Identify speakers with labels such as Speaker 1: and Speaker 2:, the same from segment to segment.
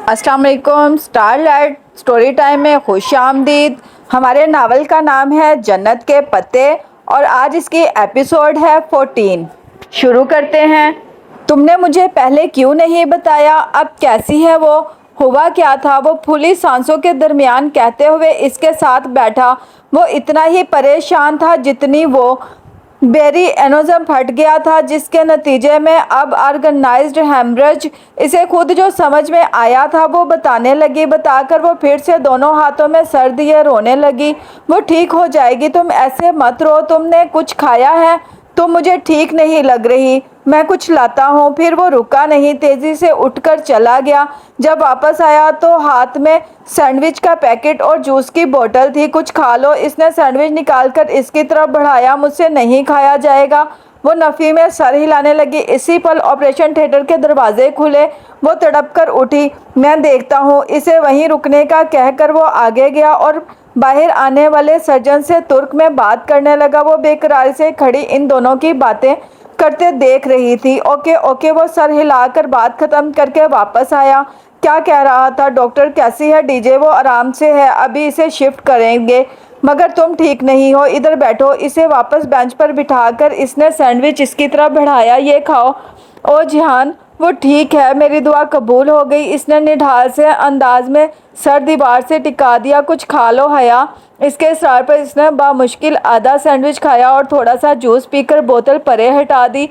Speaker 1: अस्सलाम वालेकुम। Starlight story time में खुश आमदीद। हमारे नावल का नाम है जन्नत के पत्ते और आज इसकी एपिसोड है 14। शुरू करते हैं। तुमने मुझे पहले क्यों नहीं बताया? अब कैसी है वो? हुआ क्या था? वो फूली सांसों के दरमियान कहते हुए इसके साथ बैठा। वो इतना ही परेशान था जितनी वो। बेरी एनोज़म फट गया था जिसके नतीजे में अब ऑर्गेनाइज्ड हेमरेज। इसे खुद जो समझ में आया था वो बताने लगी। बताकर वो फिर से दोनों हाथों में सर दिए रोने लगी। वो ठीक हो जाएगी, तुम ऐसे मत रो। तुमने कुछ खाया है? तुम मुझे ठीक नहीं लग रही, मैं कुछ लाता हूँ। फिर वो रुका नहीं, तेज़ी से उठकर चला गया। जब वापस आया तो हाथ में सैंडविच का पैकेट और जूस की बोतल थी। कुछ खा लो। इसने सैंडविच निकालकर इसकी तरफ बढ़ाया। मुझसे नहीं खाया जाएगा। वो नफ़ी में सर हिलाने लगी। इसी पल ऑपरेशन थिएटर के दरवाजे खुले। वो तड़प कर उठी। मैं देखता हूँ, इसे वहीं रुकने का कहकर वो आगे गया और बाहर आने वाले सर्जन से तुर्क में बात करने लगा। वो बेकरारी से खड़ी इन दोनों की बातें करते देख रही थी। ओके ओके, वो सर हिलाकर बात खत्म करके वापस आया। क्या कह रहा था? डॉक्टर कैसी है? डीजे? वो आराम से है, अभी इसे शिफ्ट करेंगे। मगर तुम ठीक नहीं हो, इधर बैठो। इसे वापस बेंच पर बिठाकर इसने सैंडविच इसकी तरफ बढ़ाया। ये खाओ। ओ जिहान, वो ठीक है, मेरी दुआ कबूल हो गई। इसने निढाल से अंदाज में सर दीवार से टिका दिया। कुछ खा लो हया। इसके इसरार पर इसने बामुश्किल आधा सैंडविच खाया और थोड़ा सा जूस पीकर बोतल परे हटा दी।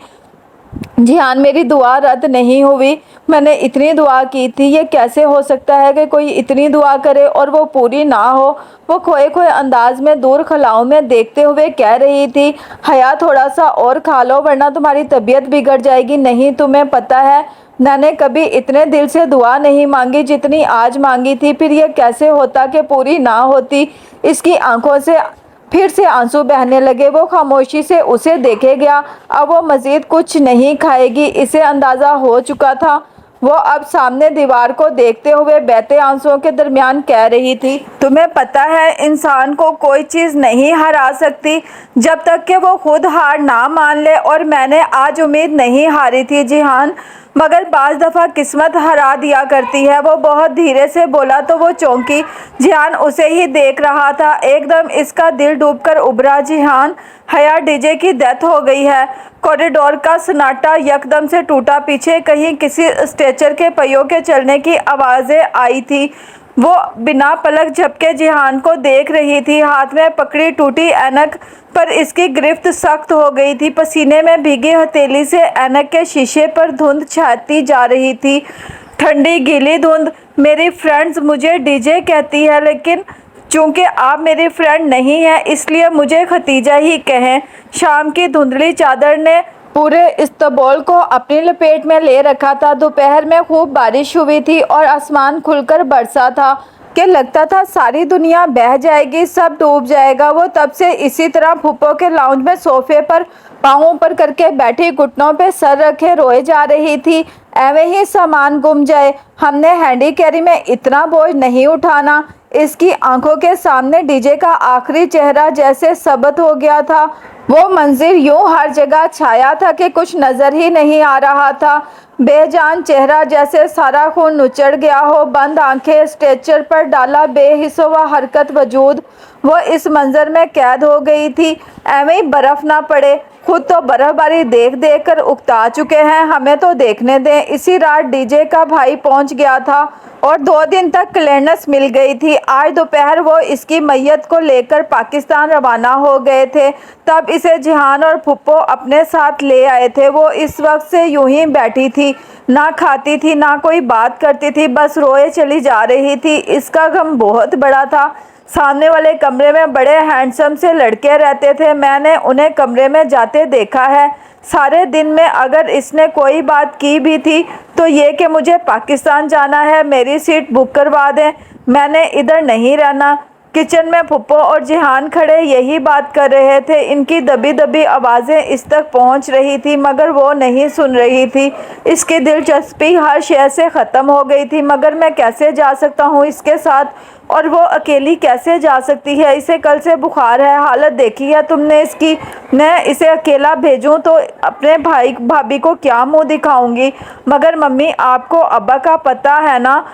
Speaker 1: जिहान, मेरी दुआ रद्द नहीं हुई। मैंने इतनी दुआ की थी। ये कैसे हो सकता है कि कोई इतनी दुआ करे और वो पूरी ना हो? वो खोए खोए अंदाज में दूर खलाओं में देखते हुए कह रही थी, हया थोड़ा सा और खा लो वरना तुम्हारी तबीयत बिगड़ जाएगी। नहीं, तुम्हें पता है मैंने कभी इतने दिल से दुआ नहीं मांगी जितनी आज मांगी थी। फिर यह कैसे होता कि पूरी ना होती? इसकी आंखों से फिर से आंसू बहने लगे। वो खामोशी से उसे देखे गया। अब वो मज़ीद कुछ नहीं खाएगी, इसे अंदाज़ा हो चुका था। वो अब सामने दीवार को देखते हुए बहते आंसुओं के दरमियान कह रही थी, तुम्हें पता है इंसान को कोई चीज़ नहीं हरा सकती जब तक कि वो खुद हार ना मान ले। और मैंने आज उम्मीद नहीं हारी थी जिहान, मगर बाज़ दफ़ा किस्मत हरा दिया करती है। वो बहुत धीरे से बोला तो वो चौंकी। जिहान उसे ही देख रहा था। एकदम इसका दिल डूबकर उभरा। जिहान, हया डीजे की डेथ हो गई है। कॉरिडोर का सन्नाटा यकदम से टूटा। पीछे कहीं किसी स्ट्रेचर के पहियों के चलने की आवाज़ें आई थी। वो बिना पलक झपके जिहान को देख रही थी। हाथ में पकड़ी टूटी ऐनक पर इसकी गिरफ्त सख्त हो गई थी। पसीने में भीगी हथेली से ऐनक के शीशे पर धुंध छाती जा रही थी, ठंडी गीली धुंध। मेरी फ्रेंड्स मुझे डीजे कहती है, लेकिन चूंकि आप मेरी फ्रेंड नहीं हैं इसलिए मुझे खतीजा ही कहें। शाम की धुंधली चादर ने पूरे इस्तंबुल को अपनी लपेट में ले रखा था। दोपहर में खूब बारिश हुई थी और आसमान खुलकर बरसा था कि लगता था सारी दुनिया बह जाएगी, सब डूब जाएगा। वो तब से इसी तरह फूफो के लाउंज में सोफे पर पाँव ऊपर करके बैठी, घुटनों पे सर रखे रोए जा रही थी। एवं ही सामान गुम जाए, हमने हैंडी कैरी में इतना बोझ नहीं उठाना। इसकी आंखों के सामने डीजे का आखिरी चेहरा जैसे सबत हो गया था। वो मंजिर यूं हर जगह छाया था कि कुछ नज़र ही नहीं आ रहा था। बेजान चेहरा जैसे सारा खून नुचड़ गया हो। बंद आंखें, स्ट्रेचर पर डाला बेहिस्सो व हरकत वजूद। वो इस मंजर में कैद हो गई थी। एवं बर्फ़ ना पड़े, खुद तो बर्फबारी देख देख कर उकता चुके हैं, हमें तो देखने दें। इसी रात डीजे का भाई पहुंच गया था और 2 दिन तक क्लियरेंस मिल गई थी। आज दोपहर वो इसकी मैयत को लेकर पाकिस्तान रवाना हो गए थे। तब इसे जिहान और फुप्पो अपने साथ ले आए थे। वो इस वक्त से यूं ही बैठी थी, ना खाती थी ना कोई बात करती थी, बस रोए चली जा रही थी। इसका गम बहुत बड़ा था। सामने वाले कमरे में बड़े हैंडसम से लड़के रहते थे। मैंने उन्हें कमरे में जाते देखा है। सारे दिन में अगर इसने कोई बात की भी थी तो ये कि मुझे पाकिस्तान जाना है, मेरी सीट बुक करवा दें, मैंने इधर नहीं रहना। किचन में फुप्पो और जिहान खड़े यही बात कर रहे थे। इनकी दबी दबी आवाज़ें इस तक पहुंच रही थी मगर वो नहीं सुन रही थी। इसकी दिलचस्पी हर शय से ख़त्म हो गई थी। मगर मैं कैसे जा सकता हूँ इसके साथ, और वो अकेली कैसे जा सकती है? इसे कल से बुखार है, हालत देखी है तुमने इसकी। मैं इसे अकेला भेजूं तो अपने भाई भाभी को क्या मुंह दिखाऊंगी? मगर मम्मी, आपको अब्बा का पता है ना,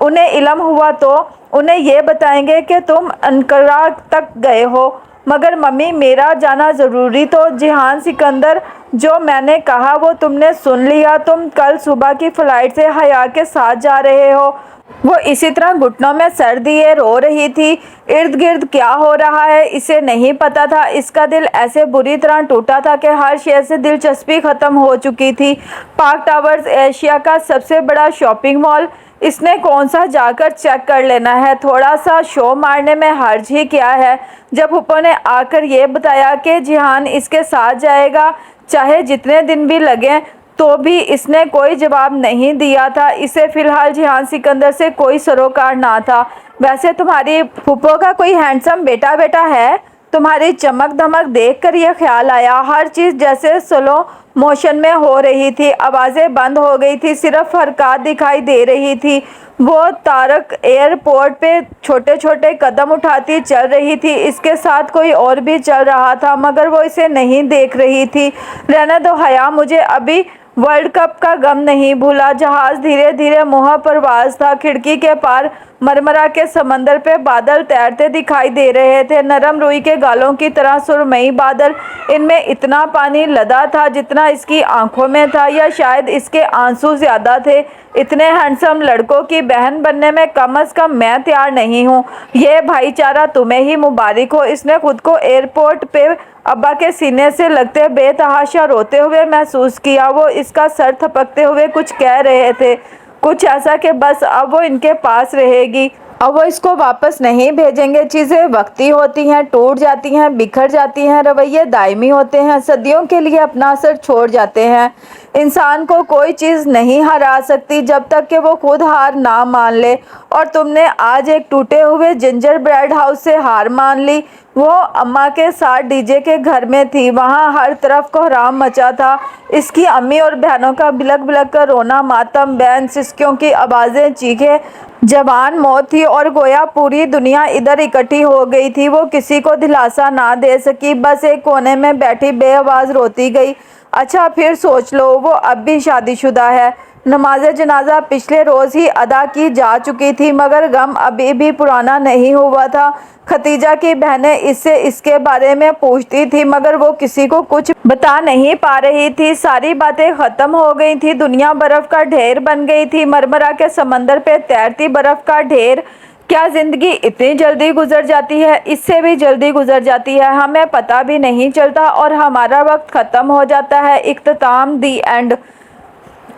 Speaker 1: उन्हें इल्म हुआ तो उन्हें ये बताएंगे कि तुम अंकारा तक गए हो। मगर मम्मी, मेरा जाना ज़रूरी तो जिहान सिकंदर, जो मैंने कहा वो तुमने सुन लिया। तुम कल सुबह की फ़्लाइट से हया के साथ जा रहे हो। वो इसी तरह घुटनों में सर दिए रो रही थी। इर्द गिर्द क्या हो रहा है इसे नहीं पता था। इसका दिल ऐसे बुरी तरह टूटा था कि हर शय से दिलचस्पी ख़त्म हो चुकी थी। पार्क टावर्स एशिया का सबसे बड़ा शॉपिंग मॉल, इसने कौन सा जाकर चेक कर लेना है। थोड़ा सा शो मारने में हर्ज ही क्या है। जब हुप्पो ने आकर ये बताया कि जिहान इसके साथ जाएगा, चाहे जितने दिन भी लगें, तो भी इसने कोई जवाब नहीं दिया था। इसे फ़िलहाल जिहान सिकंदर से कोई सरोकार ना था। वैसे तुम्हारी फूफो का कोई हैंडसम बेटा है? तुम्हारी चमक धमक देखकर यह ख्याल आया। हर चीज़ जैसे स्लो मोशन में हो रही थी। आवाज़ें बंद हो गई थी, सिर्फ हरकत दिखाई दे रही थी। वो तारक एयरपोर्ट पे छोटे छोटे कदम उठाती चल रही थी। इसके साथ कोई और भी चल रहा था मगर वो इसे नहीं देख रही थी। रहने दो हया, मुझे अभी वर्ल्ड कप का गम नहीं भूला। जहाज धीरे धीरे मुँह परवाज था। खिड़की के पार मरमरा के समंदर पे बादल तैरते दिखाई दे रहे थे, नरम रुई के गालों की तरह सुरमई बादल। इनमें इतना पानी लदा था जितना इसकी आंखों में था, या शायद इसके आंसू ज्यादा थे। इतने हैंडसम लड़कों की बहन बनने में कम से कम मैं तैयार नहीं हूँ। ये भाईचारा तुम्हें ही मुबारक हो। इसने खुद को एयरपोर्ट पे अब्बा के सीने से लगते बेतहाशा रोते हुए महसूस किया। वो इसका सर थपकते हुए कुछ कह रहे थे, कुछ ऐसा कि बस अब वो इनके पास रहेगी, अब वो इसको वापस नहीं भेजेंगे। चीज़ें वक्ती होती हैं, टूट जाती हैं, बिखर जाती हैं। रवैये दायमी होते हैं, सदियों के लिए अपना असर छोड़ जाते हैं। इंसान को कोई चीज़ नहीं हरा सकती जब तक कि वो खुद हार ना मान ले। और तुमने आज एक टूटे हुए जिंजर ब्रेड हाउस से हार मान ली। वो अम्मा के साथ डीजे के घर में थी। वहाँ हर तरफ कोहराम मचा था। इसकी अम्मी और बहनों का बिलक बिलक कर रोना, मातम, बहन सिसकियों की आवाज़ें, चीखें, जवान मौत थी। और गोया पूरी दुनिया इधर इकट्ठी हो गई थी। वो किसी को दिलासा ना दे सकी, बस एक कोने में बैठी बेआवाज़ रोती गई। अच्छा, फिर सोच लो, वो अब भी शादीशुदा है। नमाज जनाजा पिछले रोज़ ही अदा की जा चुकी थी मगर गम अभी भी पुराना नहीं हुआ था। खतीजा की बहनें इससे इसके बारे में पूछती थी मगर वो किसी को कुछ बता नहीं पा रही थी। सारी बातें ख़त्म हो गई थी। दुनिया बर्फ़ का ढेर बन गई थी, मरमरा के समंदर पे तैरती बर्फ़ का ढेर। क्या ज़िंदगी इतनी जल्दी गुजर जाती है? इससे भी जल्दी गुजर जाती है, हमें पता भी नहीं चलता और हमारा वक्त ख़त्म हो जाता है। इख्तिताम, दी एंड।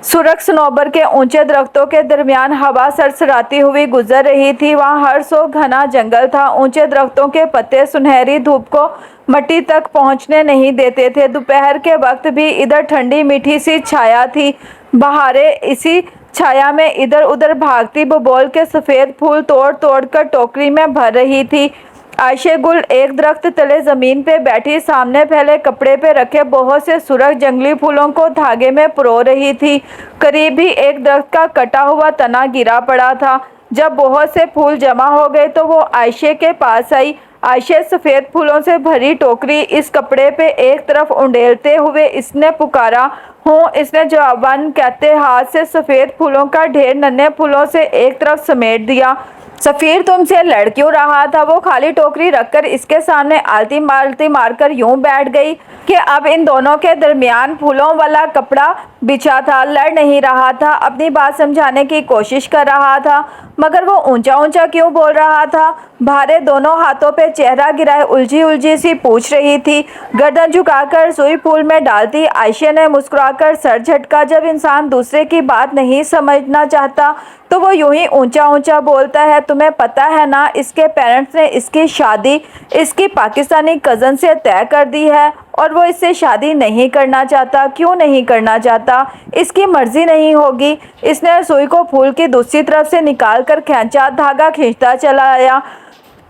Speaker 1: सुरख सनोबर के ऊंचे दरख्तों के दरमियान हवा सरसराती हुई गुजर रही थी। वहाँ हर सौ घना जंगल था। ऊंचे दरख्तों के पत्ते सुनहरी धूप को मट्टी तक पहुँचने नहीं देते थे। दोपहर के वक्त भी इधर ठंडी मीठी सी छाया थी। बहारें इसी छाया में इधर उधर भागती बबोल के सफ़ेद फूल तोड़ तोड़ कर टोकरी में भर रही थी। आयशे गुल एक दरख्त तले ज़मीन पे बैठी सामने फैले कपड़े पे रखे बहुत से सुरख जंगली फूलों को धागे में पिरो रही थी। करीब ही एक दरख्त का कटा हुआ तना गिरा पड़ा था। जब बहुत से फूल जमा हो गए तो वो आयशे के पास आई। आयशे, सफ़ेद फूलों से भरी टोकरी इस कपड़े पे एक तरफ उंडेलते हुए इसने पुकारा। हूँ, इसने जवाबन कहते हाथ से सफ़ेद फूलों का ढेर नन्हे फूलों से एक तरफ समेट दिया। सफ़ीर तुमसे लड़ क्यों रहा था? वो खाली टोकरी रखकर इसके सामने आलती मारकर यूं बैठ गई कि अब इन दोनों के दरमियान फूलों वाला कपड़ा बिछा था। लड़ नहीं रहा था, अपनी बात समझाने की कोशिश कर रहा था। मगर वो ऊंचा ऊंचा क्यों बोल रहा था? भारे दोनों हाथों पे चेहरा गिराए उलझी उलझी सी पूछ रही थी। गर्दन झुकाकर सुई फूल में डालती आयशे ने मुस्कुराकर सर झटका। जब इंसान दूसरे की बात नहीं समझना चाहता तो वो यूं ही ऊंचा ऊंचा बोलता है। तुम्हें पता है ना, इसके पेरेंट्स ने इसकी शादी इसकी पाकिस्तानी कज़न से तय कर दी है और वो इससे शादी नहीं करना चाहता। क्यों नहीं करना चाहता? इसकी मर्जी नहीं होगी। इसने सुई को फूल की दूसरी तरफ से निकाल कर खींचा। धागा खींचता चला आया।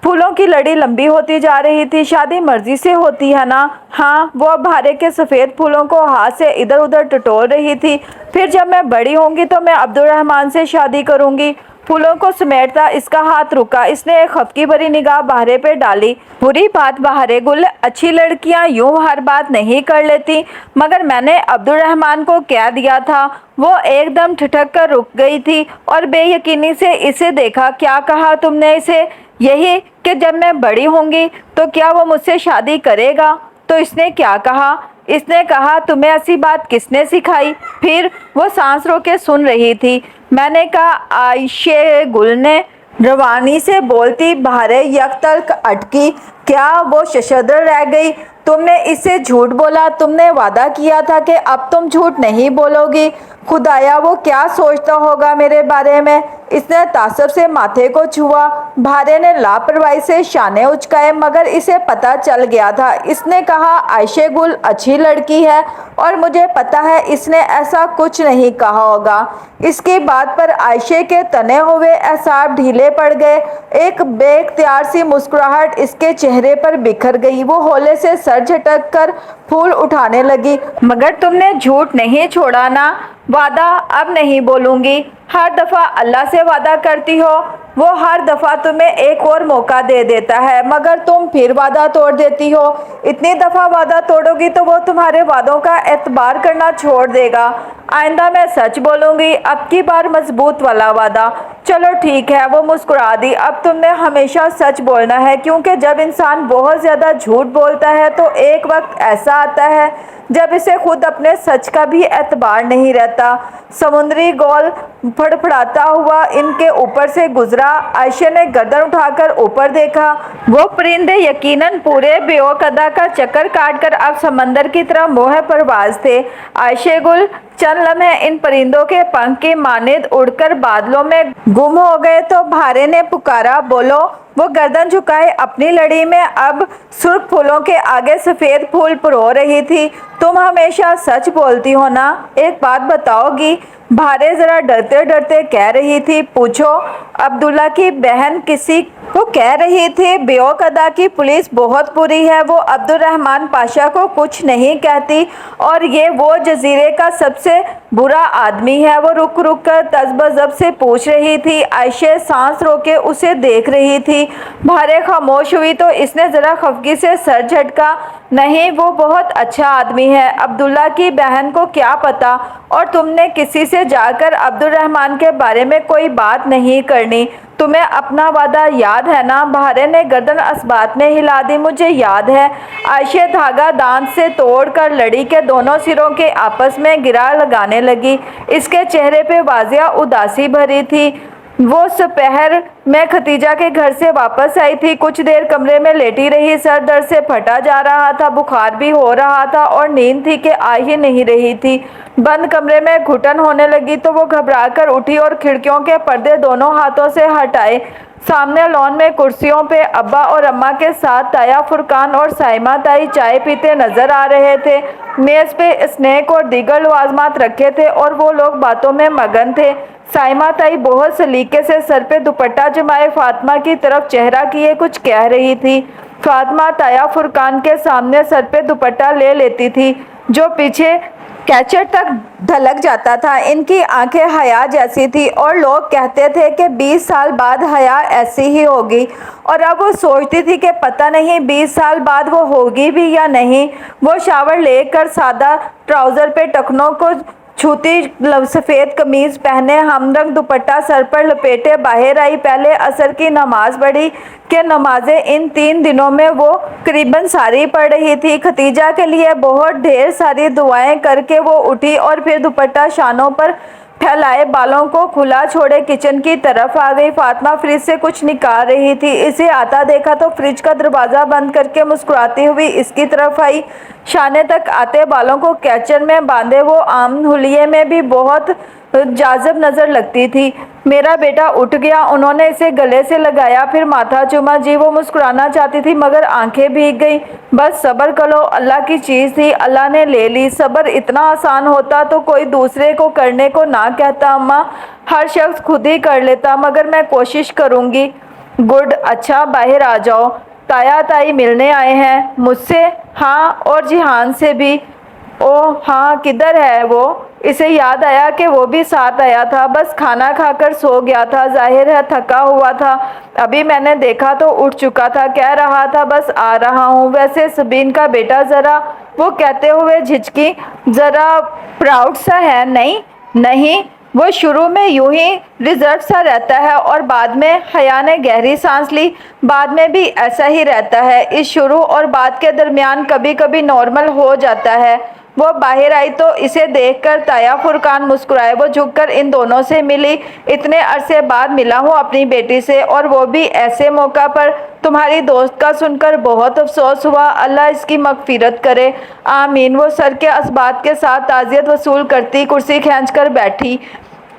Speaker 1: फूलों की लड़ी लंबी होती जा रही थी। शादी मर्जी से होती है ना? हाँ। वो अब भारे के सफ़ेद फूलों को हाथ से इधर उधर टटोल रही थी। फिर जब मैं बड़ी होंगी तो मैं अब्दुर्रहमान से शादी करूंगी। फूलों को समेटता इसका हाथ रुका। इसने एक खफकी भरी निगाह बहारे पे डाली। बुरी बात बहारे गुल, अच्छी लड़कियां यूं हर बात नहीं कर लेती, मगर मैंने अब्दुर्रहमान को कह दिया था। वो एकदम ठिठक कर रुक गई थी और बेयकीनी से इसे देखा। क्या कहा तुमने इसे? यही कि जब मैं बड़ी होंगी तो क्या वो मुझसे शादी करेगा? तो इसने क्या कहा? इसने कहा तुम्हें ऐसी बात किसने सिखाई? फिर वो सांस रोके सुन रही थी। मैंने कहा आयशे गुल ने। रवानी से बोलती बहारे यकतल्क अटकी। क्या वो शशद्र रह गई? तुमने इससे झूठ बोला। तुमने वादा किया था कि अब तुम झूठ नहीं बोलोगी। खुदाया वो क्या सोचता होगा मेरे बारे में? इसने तासब से माथे को छुआ। भारे ने लापरवाही से शाने उचकाए, मगर इसे पता चल गया था। इसने कहा आयशे गुल अच्छी लड़की है और मुझे पता है इसने ऐसा कुछ नहीं कहा होगा। इसकी बात पर आयशे के तने हुए एहसाब ढीले पड़ गए। एक बेख्तियार सी मुस्कुराहट इसके चेहरे पर बिखर गई। वो होले से सर झटक कर फूल उठाने लगी। मगर तुमने झूठ नहीं छोड़ा ना? वादा अब नहीं बोलूंगी। हर दफ़ा अल्लाह से वादा करती हो, वो हर दफ़ा तुम्हें एक और मौका दे देता है, मगर तुम फिर वादा तोड़ देती हो। इतनी दफ़ा वादा तोड़ोगी तो वो तुम्हारे वादों का एतबार करना छोड़ देगा। आइंदा मैं सच बोलूँगी, अब की बार मजबूत वाला वादा। चलो ठीक है। वो मुस्कुरा दी। अब तुमने हमेशा सच बोलना है, क्योंकि जब इंसान बहुत ज़्यादा झूठ बोलता है तो एक वक्त ऐसा आता है जब इसे खुद अपने सच का भी एतबार नहीं रहता। समुद्री गोल फड़फड़ाता हुआ इनके ऊपर से गुजरा। आयशे ने गर्दन उठाकर ऊपर देखा। वो परिंदे यकीनन पूरे बेओकदा का चक्कर काटकर अब समंदर की तरफ मोह परवाज थे। आयशे गुल चंद लम्हे इन परिंदों के पंख की मानिंद उड़कर बादलों में गुम हो गए तो भारे ने पुकारा, बोलो। वो गर्दन झुकाए अपनी लड़ी में अब सुर्ख फूलों के आगे सफ़ेद फूल परो रही थी। तुम हमेशा सच बोलती हो ना? एक बात बताओगी? भारे ज़रा डरते डरते कह रही थी। पूछो। अब्दुल्ला की बहन किसी को कह रही थी बेओकदा की पुलिस बहुत बुरी है, वो अब्दुर्रहमान पाशा को कुछ नहीं कहती और ये वो जजीरे का सबसे बुरा आदमी है। वो रुक रुक कर तज़बज़ब से पूछ रही थी। आयशे सांस रोके उसे देख रही थी। भारे खामोश हुई तो इसने ज़रा खफगी से सर झटका। नहीं, वो बहुत अच्छा आदमी है। अब्दुल्ला की बहन को क्या पता? और तुमने किसी से जाकर अब्दुर्रहमान के बारे में कोई बात नहीं करनी। तुम्हें अपना वादा याद है ना? भारे ने गर्दन असबात में हिला दी। मुझे याद है। आयशे धागा दांत से तोड़कर लड़ी के दोनों सिरों के आपस में गिरा लगाने लगी। इसके चेहरे पे वाजिया उदासी भरी थी। वो दोपहर में खतीजा के घर से वापस आई थी। कुछ देर कमरे में लेटी रही। सर दर्द से फटा जा रहा था, बुखार भी हो रहा था और नींद थी कि आ ही नहीं रही थी। बंद कमरे में घुटन होने लगी तो वो घबराकर उठी और खिड़कियों के पर्दे दोनों हाथों से हटाए। सामने लॉन में कुर्सियों पे अब्बा और अम्मा के साथ ताया फुरकान और साइमा ताई चाय पीते नजर आ रहे थे। मेज़ पे स्नैक और दीगर लवाजमात रखे थे और वो लोग बातों में मगन थे। साइमा ताई बहुत सलीके से सर पे दुपट्टा जमाए फातिमा की तरफ चेहरा किए कुछ कह रही थी। फातिमा ताया फुरकान के सामने सर पे दुपट्टा ले लेती थी, जो पीछे कैचर तक ढलक जाता था। इनकी आंखें हया जैसी थी और लोग कहते थे कि 20 साल बाद हया ऐसी ही होगी। और अब वो सोचती थी कि पता नहीं 20 साल बाद वो होगी भी या नहीं। वो शावर लेकर सादा ट्राउज़र पे टखनों को छूती सफ़ेद कमीज़ पहने हमरंग दुपट्टा सर पर लपेटे बाहर आई। पहले असर की नमाज पढ़ी कि नमाजें इन 3 दिनों में वो करीबन सारी पढ़ रही थी। खतीजा के लिए बहुत ढेर सारी दुआएं करके वो उठी और फिर दुपट्टा शानों पर फैलाए बालों को खुला छोड़े किचन की तरफ आ गई। फातिमा फ्रिज से कुछ निकाल रही थी। इसे आता देखा तो फ्रिज का दरवाज़ा बंद करके मुस्कुराती हुई इसकी तरफ आई। शाने तक आते बालों को कैचर में बांधे वो आम हुलिये में भी बहुत जाज़ब नज़र लगती थी। मेरा बेटा उठ गया। उन्होंने इसे गले से लगाया, फिर माथा चूमा। जी वो मुस्कुराना चाहती थी मगर आंखें भीग गई। बस सब्र करो, अल्लाह की चीज़ थी, अल्लाह ने ले ली। सब्र इतना आसान होता तो कोई दूसरे को करने को ना कहता। अम्मा, हर शख्स खुद ही कर लेता, मगर मैं कोशिश करूँगी। गुड, अच्छा बाहर आ जाओ। ताया ताई मिलने आए हैं मुझसे? हाँ, और जिहान से भी। ओह हाँ, किधर है वो? इसे याद आया कि वो भी साथ आया था, बस खाना खाकर सो गया था, जाहिर है थका हुआ था। अभी मैंने देखा तो उठ चुका था, कह रहा था बस आ रहा हूँ। वैसे सबीन का बेटा ज़रा, वो कहते हुए झिझकी, ज़रा प्राउड सा है नहीं? नहीं, वो शुरू में यूं ही रिजर्व सा रहता है और बाद में। हया ने गहरी सांस ली। बाद में भी ऐसा ही रहता है, इस शुरू और बाद के दरमियान कभी कभी नॉर्मल हो जाता है। वो बाहर आई तो इसे देखकर ताया फुरकान मुस्कुराए। वो झुककर इन दोनों से मिली। इतने अरसे बाद मिला हूँ अपनी बेटी से, और वो भी ऐसे मौका पर। तुम्हारी दोस्त का सुनकर बहुत अफसोस हुआ, अल्लाह इसकी मगफिरत करे। आमीन। वो सर के असबात के साथ ताज़ियत वसूल करती कुर्सी खींचकर बैठी।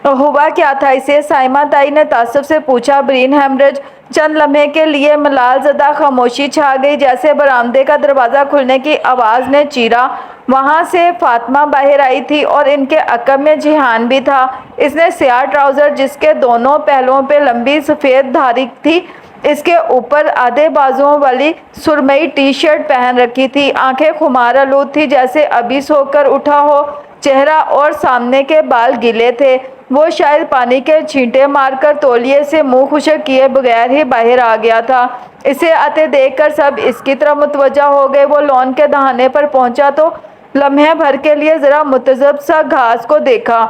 Speaker 1: हुआ क्या था इसे? साइमा ताई ने तासुब से पूछा। Brain haemorrhage. चंद लम्हे के लिए मलाल ज़दा खामोशी छा गई, जैसे बरामदे का दरवाज़ा खुलने की आवाज़ ने चीरा। वहाँ से फातिमा बाहर आई थी और इनके अकब में जिहान भी था। इसने स्याह ट्राउज़र जिसके दोनों पहलुओं पे लंबी सफ़ेद धारी थी, इसके ऊपर आधे बाजुओं वाली सुरमई टी शर्ट पहन रखी थी। आंखें खुमार आलूद थी, जैसे अभी सोकर उठा हो। चेहरा और सामने के बाल गीले थे। वो शायद पानी के छींटे मारकर तौलिए से मुंह खुशक किए बगैर ही बाहर आ गया था। इसे आते देखकर सब इसकी तरफ मुतवज्जा हो गए। वो लॉन के दहाने पर पहुंचा तो लम्हे भर के लिए ज़रा मुतज़ब सा घास को देखा,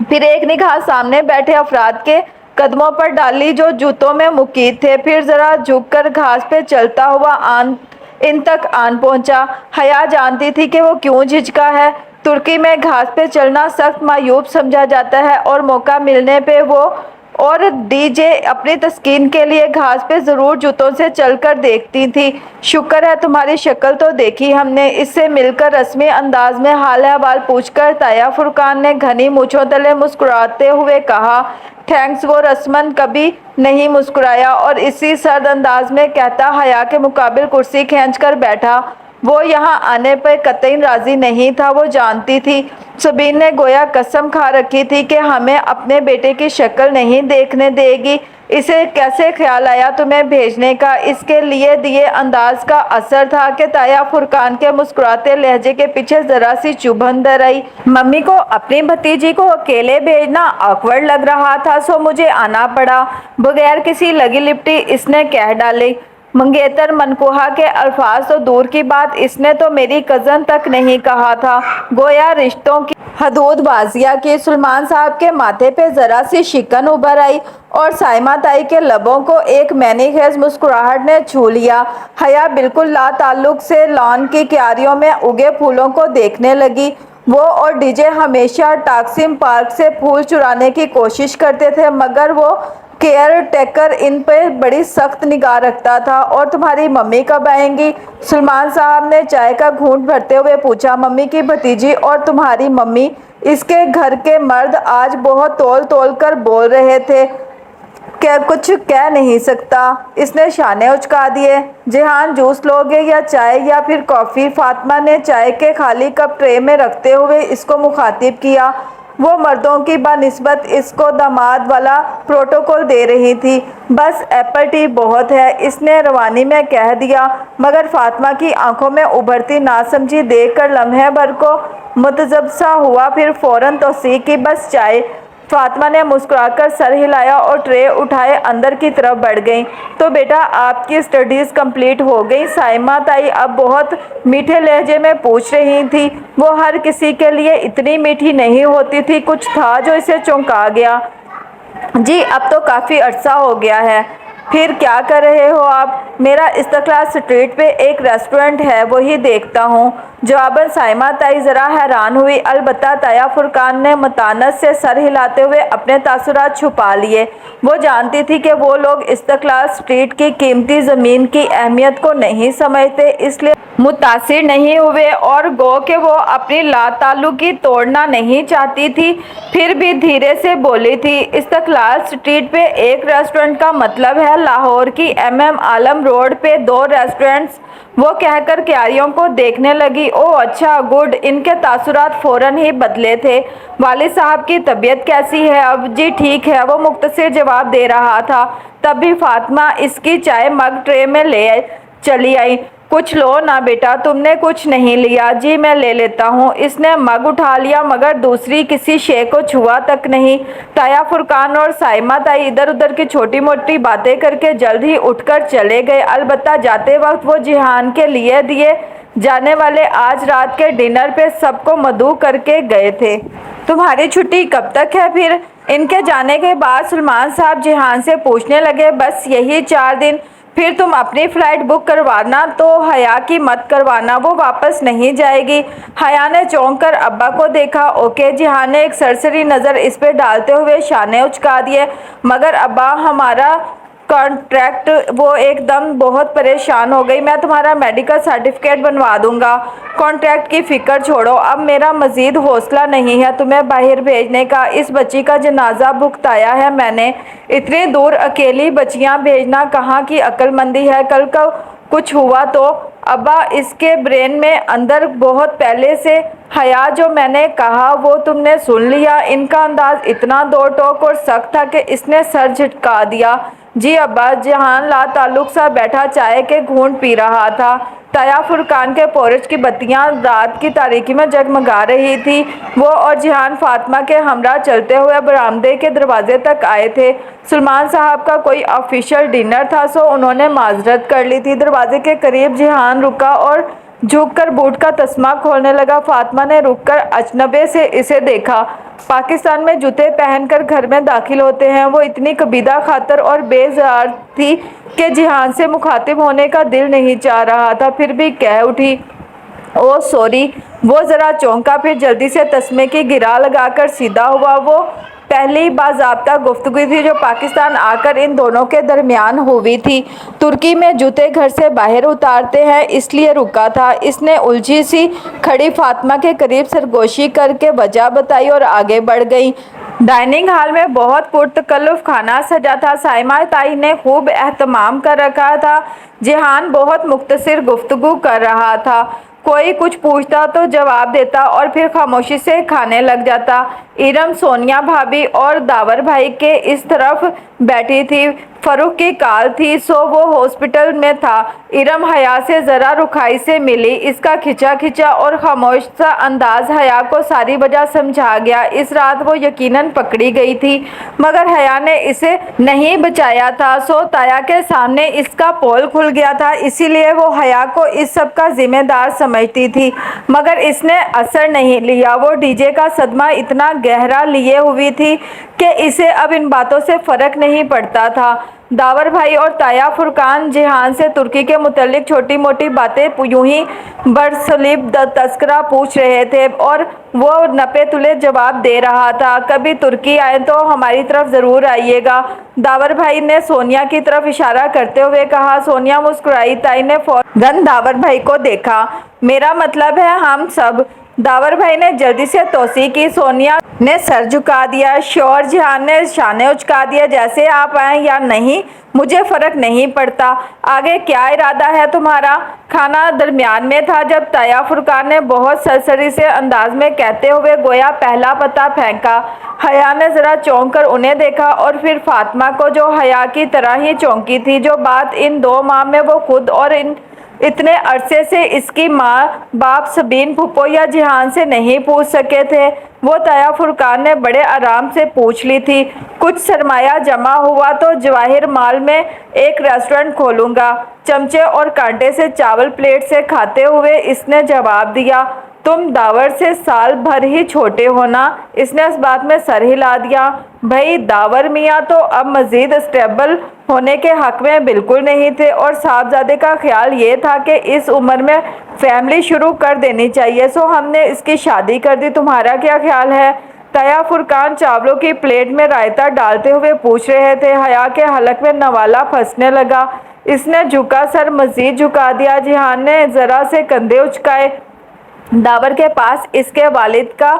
Speaker 1: फिर एक निगाह सामने बैठे अफराद के कदमों पर डाली जो जूतों में मुकीद थे। फिर ज़रा झुककर घास पे चलता हुआ इन तक आन पहुंचा। हया जानती थी कि वो क्यों झिझका है। तुर्की में घास पे चलना सख्त मायूब समझा जाता है, और मौका मिलने पे वो और डीजे अपनी तस्कीन के लिए घास पे ज़रूर जूतों से चलकर देखती थी। शुक्र है तुम्हारी शक्ल तो देखी हमने। इससे मिलकर रस्मी अंदाज में हाल अहवाल पूछकर ताया फुरकान ने घनी मूंछों तले मुस्कुराते हुए कहा, थैंक्स। वो रस्मन कभी नहीं मुस्कुराया और इसी सर्द अंदाज में कहता हया के मुकाबिल कुर्सी खींचकर बैठा। वो यहाँ आने पर कतई राज़ी नहीं था। वो जानती थी सबीन ने गोया कसम खा रखी थी कि हमें अपने बेटे की शक्ल नहीं देखने देगी। इसे कैसे ख्याल आया तुम्हें भेजने का? इसके लिए दिए अंदाज का असर था कि ताया फुरकान के मुस्कुराते लहजे के पीछे ज़रा सी चुभन दर आई। मम्मी को अपनी भतीजी को अकेले भेजना ऑकवर्ड लग रहा था, सो मुझे आना पड़ा। बगैर किसी लगी लिपटी इसने कह डाली। मंगेतर मनकुहा के अल्फाज तो दूर की बात, इसने तो मेरी कज़न तक नहीं कहा था। गोया रिश्तों की हदूद बाजिया की। सुलेमान साहब के माथे पे ज़रा सी शिकन उभर आई और साइमा ताई के लबों को एक मैनी खेज मुस्कुराहट ने छू लिया। हया बिल्कुल लाताल्लुक से लॉन की क्यारियों में उगे फूलों को देखने लगी। वो और डीजे हमेशा टाक्सिम पार्क से फूल चुराने की कोशिश करते थे, मगर वो केयर टेकर इन पे बड़ी सख्त निगाह रखता था। और तुम्हारी मम्मी कब आएंगी? सुलेमान साहब ने चाय का घूंट भरते हुए पूछा। मम्मी की भतीजी और तुम्हारी मम्मी, इसके घर के मर्द आज बहुत तोल तोल कर बोल रहे थे। क्या कुछ कह नहीं सकता। इसने शाने उचका दिए। जिहान जूस लोगे या चाय या फिर कॉफ़ी? फातिमा ने चाय के खाली कप ट्रे में रखते हुए इसको मुखातिब किया। वो मर्दों की बानिस्बत इसको दामाद वाला प्रोटोकॉल दे रही थी। बस एप्पल टी बहुत है, इसने रवानी में कह दिया, मगर फातिमा की आंखों में उभरती नासमझी देखकर लम्हे भर को मुतज़ब सा हुआ, फिर फ़ौरन तौसीक़ की, बस चाय। फातिमा ने मुस्कुराकर सर हिलाया और ट्रे उठाए अंदर की तरफ बढ़ गई। तो बेटा आपकी स्टडीज़ कंप्लीट हो गई? साइमा ताई अब बहुत मीठे लहजे में पूछ रही थी। वो हर किसी के लिए इतनी मीठी नहीं होती थी। कुछ था जो इसे चौंका गया। जी अब तो काफ़ी अरसा हो गया है। फिर क्या कर रहे हो आप? मेरा इस्तिक्लाल स्ट्रीट पे एक रेस्टोरेंट है, वही देखता हूँ। जवाबन साइमा ताई ज़रा हैरान हुई। अलबत्ता ताया फुरकान ने मतानत से सर हिलाते हुए अपने तासुरात छुपा लिए। वो जानती थी कि वो लोग इस्तिक्लाल स्ट्रीट की कीमती ज़मीन की अहमियत को नहीं समझते, इसलिए मुतासिर नहीं हुए और गो कि वो अपनी लाताल्लुकी तोड़ना नहीं चाहती थी, फिर भी धीरे से बोली थी। इस्तिक्लाल स्ट्रीट पे एक रेस्टोरेंट का मतलब है लाहौर की MM आलम रोड पे 2 रेस्टोरेंट्स, वो कहकर क्यारियों को देखने लगी। ओह अच्छा, गुड। इनके तासुरात फौरन ही बदले थे। वालिद साहब की तबीयत कैसी है अब? जी ठीक है, वो मुख्तसर जवाब दे रहा था। तभी फातिमा इसकी चाय मग ट्रे में ले चली आई। कुछ लो ना बेटा, तुमने कुछ नहीं लिया। जी मैं ले लेता हूँ। इसने मग उठा लिया मगर दूसरी किसी शे को छुआ तक नहीं। ताया, फुरकान और साइमा ताई इधर उधर की छोटी मोटी बातें करके जल्द ही उठकर चले गए। अलबत्ता जाते वक्त वो जिहान के लिए दिए जाने वाले आज रात के डिनर पे सबको मदऊ करके गए थे। तुम्हारी छुट्टी कब तक है फिर? इनके जाने के बाद सलमान साहब जिहान से पूछने लगे। बस यही 4 दिन। फिर तुम अपनी फ़्लाइट बुक करवाना, तो हया की मत करवाना, वो वापस नहीं जाएगी। हया ने चौंक कर अब्बा को देखा। ओके। जिहान ने एक सरसरी नज़र इस पे डालते हुए शाने उचका दिए। मगर अब्बा, हमारा कॉन्ट्रैक्ट। वो एकदम बहुत परेशान हो गई। मैं तुम्हारा मेडिकल सर्टिफिकेट बनवा दूंगा। कॉन्ट्रैक्ट की फ़िक्र छोड़ो, अब मेरा मज़ीद हौसला नहीं है तुम्हें बाहर भेजने का। इस बच्ची का जनाजा भुगताया है मैंने। इतनी दूर अकेली बच्चियां भेजना कहाँ की अक्लमंदी है? कल को कुछ हुआ तो? अब्बा, इसके ब्रेन में अंदर बहुत पहले से हया, जो मैंने कहा वो तुमने सुन लिया। इनका अंदाज इतना दो टोक और सख्त था कि इसने सर झटका दिया। जी अब्बा। जिहान लाताल्लुक सा बैठा चाय के घूंट पी रहा था। ताया, फुरकान के पोर्च की बत्तियां रात की तारीकी में जगमगा रही थी। वो और जिहान फातिमा के हमरा चलते हुए बरामदे के दरवाजे तक आए थे। सलमान साहब का कोई ऑफिशियल डिनर था, सो उन्होंने माजरत कर ली थी। दरवाजे के करीब जिहान रुका और झुककर बूट का तस्मा खोलने लगा। फातिमा ने रुककर अचनबे से इसे देखा। पाकिस्तान में जूते पहनकर घर में दाखिल होते हैं। वो इतनी कबीदा खातर और बेजार थी कि जिहान से मुखातिब होने का दिल नहीं चाह रहा था, फिर भी कह उठी, ओह सॉरी। वो ज़रा चौंका, फिर जल्दी से तस्मे की गिरा लगाकर सीधा हुआ। वो पहली बाज़ाब्ता गुफ्तगू थी जो पाकिस्तान आकर इन दोनों के दरमियान हुई थी। तुर्की में जूते घर से बाहर उतारते हैं, इसलिए रुका था। इसने उलझी सी खड़ी फातिमा के करीब सरगोशी करके वजह बताई और आगे बढ़ गई। डाइनिंग हॉल में बहुत पुरतकल्लुफ़ खाना सजा था। साइमा ताई ने खूब एहतमाम कर रखा था। जिहान बहुत मुख्तसर गुफ्तगू कर रहा था। कोई कुछ पूछता तो जवाब देता और फिर खामोशी से खाने लग जाता। इरम सोनिया भाभी और दावर भाई के इस तरफ बैठी थी। फरूख की कॉल थी, सो वो हॉस्पिटल में था। इरम हया से ज़रा रुखाई से मिली। इसका खिंचा खिंचा और खामोश सा अंदाज हया को सारी वजह समझा गया। इस रात वो यकीनन पकड़ी गई थी, मगर हया ने इसे नहीं बचाया था, सो ताया के सामने इसका पोल खुल गया था। इसीलिए वो हया को इस सब का जिम्मेदार समझती थी, मगर इसने असर नहीं लिया। वो डीजे का सदमा इतना गहरा लिए हुई थी कि इसे अब इन बातों से फ़र्क नहीं पड़ता था। दावर भाई और ताया फुरकान जिहान से तुर्की के मुतल्लिक छोटी मोटी बातें यूं ही बरसलीब तस्करा पूछ रहे थे और वो नपे तुले जवाब दे रहा था। कभी तुर्की आए तो हमारी तरफ ज़रूर आइएगा, दावर भाई ने सोनिया की तरफ इशारा करते हुए कहा। सोनिया मुस्कुराई। ताई ने फौरन दावर भाई को देखा। मेरा मतलब है हम सब। दावर भाई ने जल्दी से तोसी की। सोनिया ने सर झुका दिया। श्योर। जिहान ने शाने उचका दिया। जैसे आप आए या नहीं मुझे फ़र्क नहीं पड़ता। आगे क्या इरादा है तुम्हारा? खाना दरमियान में था जब ताया फुरकान ने बहुत सरसरी से अंदाज में कहते हुए गोया पहला पत्ता फेंका। हया ने ज़रा चौंक कर उन्हें देखा और फिर फातिमा को, जो हया की तरह ही चौंकी थी। जो बात इन 2 माह में वो खुद और इतने अरसे से इसकी माँ बाप सबीन फुप्पो या जिहान से नहीं पूछ सके थे, वो ताया फुरकान ने बड़े आराम से पूछ ली थी। कुछ सरमाया जमा हुआ तो जवाहिर माल में एक रेस्टोरेंट खोलूँगा। चमचे और कांटे से चावल प्लेट से खाते हुए इसने जवाब दिया। तुम दावर से साल भर ही छोटे हो ना? इसने इस बात में सर हिला दिया। भाई, दावर मियाँ तो अब मज़ीद स्टेबल होने के हक़ में बिल्कुल नहीं थे और साहबजादे का ख्याल ये था कि इस उम्र में फैमिली शुरू कर देनी चाहिए, सो हमने इसकी शादी कर दी। तुम्हारा क्या ख्याल है? ताया फुरकान चावलों की प्लेट में रायता डालते हुए पूछ रहे थे। हया के हलक में नवाला फंसने लगा। इसने झुका सर मज़ीद झुका दिया। जिहान ने ज़रा से कंधे उचकाए। दावर के पास इसके वालिद का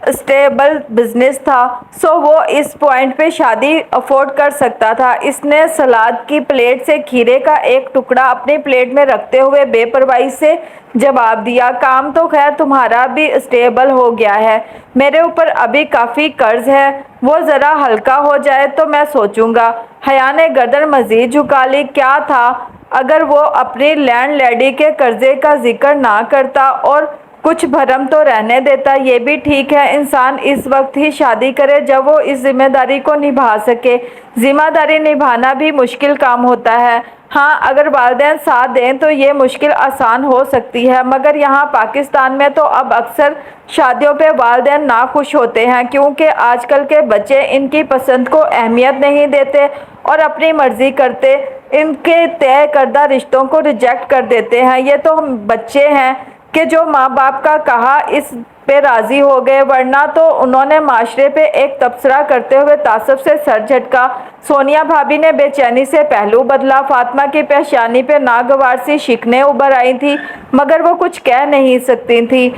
Speaker 1: اسٹیبل بزنس تھا، سو وہ اس پوائنٹ پہ شادی افورڈ کر سکتا تھا۔ اس نے سلاد کی پلیٹ سے کھیرے کا ایک ٹکڑا اپنی پلیٹ میں رکھتے ہوئے بے پرواہی سے جواب دیا، کام تو خیر تمہارا بھی اسٹیبل ہو گیا ہے، میرے اوپر ابھی کافی قرض ہے، وہ ذرا ہلکا ہو جائے تو میں سوچوں گا۔ حیا نے گردن مزید جھکا لی۔ کیا تھا اگر وہ اپنی لینڈ لیڈی کے قرضے کا ذکر نہ کرتا اور کچھ بھرم تو رہنے دیتا؟ یہ بھی ٹھیک ہے، انسان اس وقت ہی شادی کرے جب وہ اس ذمہ داری کو نبھا سکے۔ ذمہ داری نبھانا بھی مشکل کام ہوتا ہے۔ ہاں، اگر والدین ساتھ دیں تو یہ مشکل آسان ہو سکتی ہے، مگر یہاں پاکستان میں تو اب اکثر شادیوں پہ والدین ناخوش ہوتے ہیں کیونکہ آج کل کے بچے ان کی پسند کو اہمیت نہیں دیتے اور اپنی مرضی کرتے ان کے طے کردہ رشتوں کو ریجیکٹ کر دیتے ہیں۔ یہ تو بچے ہیں کہ جو ماں باپ کا کہا اس پہ راضی ہو گئے، ورنہ تو انہوں نے معاشرے پہ ایک تبصرہ کرتے ہوئے تعصب سے سر جھٹکا۔ سونیا بھابی نے بے چینی سے پہلو بدلا۔ فاطمہ کی پیشانی پہ ناگوار سی شکنیں ابھر آئی تھیں، مگر وہ کچھ کہہ نہیں سکتی تھی۔